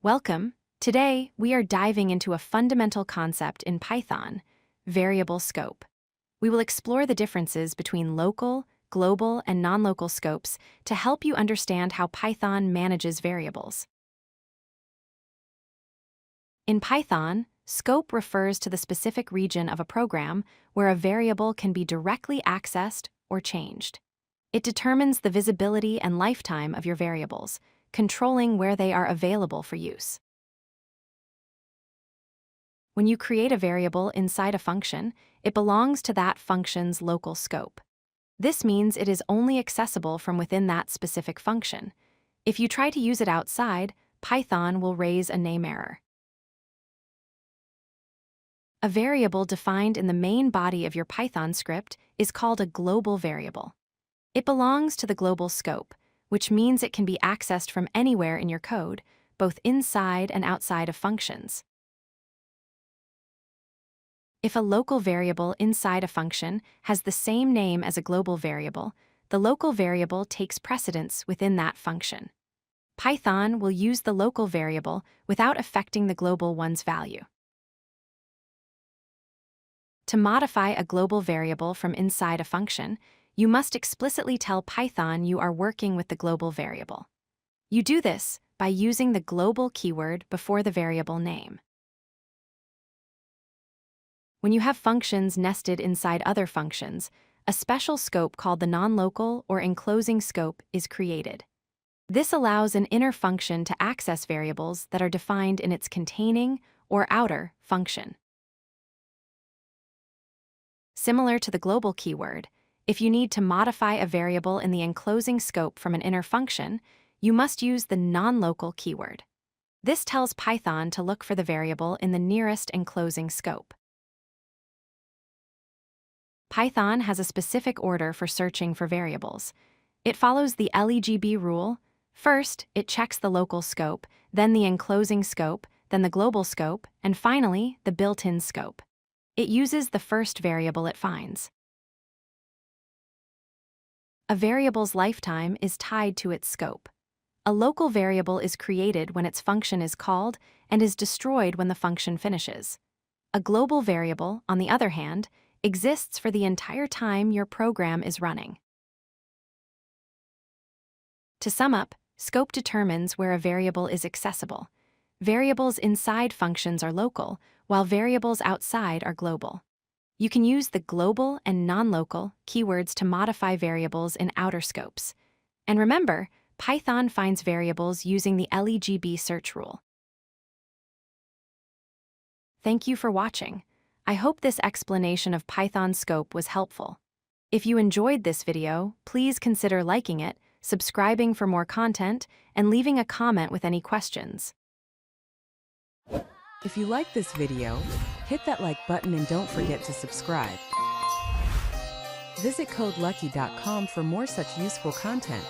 Welcome. Today, we are diving into a fundamental concept in Python, variable scope. We will explore the differences between local, global, and non-local scopes to help you understand how Python manages variables. In Python, scope refers to the specific region of a program where a variable can be directly accessed or changed. It determines the visibility and lifetime of your variables, controlling where they are available for use. When you create a variable inside a function, it belongs to that function's local scope. This means it is only accessible from within that specific function. If you try to use it outside, Python will raise a name error. A variable defined in the main body of your Python script is called a global variable. It belongs to the global scope, which means it can be accessed from anywhere in your code, both inside and outside of functions. If a local variable inside a function has the same name as a global variable, the local variable takes precedence within that function. Python will use the local variable without affecting the global one's value. To modify a global variable from inside a function, you must explicitly tell Python you are working with the global variable. You do this by using the global keyword before the variable name. When you have functions nested inside other functions, a special scope called the nonlocal or enclosing scope is created. This allows an inner function to access variables that are defined in its containing or outer function. Similar to the global keyword, if you need to modify a variable in the enclosing scope from an inner function, you must use the nonlocal keyword. This tells Python to look for the variable in the nearest enclosing scope. Python has a specific order for searching for variables. It follows the LEGB rule. First, it checks the local scope, then the enclosing scope, then the global scope, and finally, the built-in scope. It uses the first variable it finds. A variable's lifetime is tied to its scope. A local variable is created when its function is called and is destroyed when the function finishes. A global variable, on the other hand, exists for the entire time your program is running. To sum up, scope determines where a variable is accessible. Variables inside functions are local, while variables outside are global. You can use the global and non-local keywords to modify variables in outer scopes. And remember, Python finds variables using the LEGB search rule. Thank you for watching. I hope this explanation of Python scope was helpful. If you enjoyed this video, please consider liking it, subscribing for more content, and leaving a comment with any questions. If you like this video, hit that like button and don't forget to subscribe. Visit codelucky.com for more such useful content.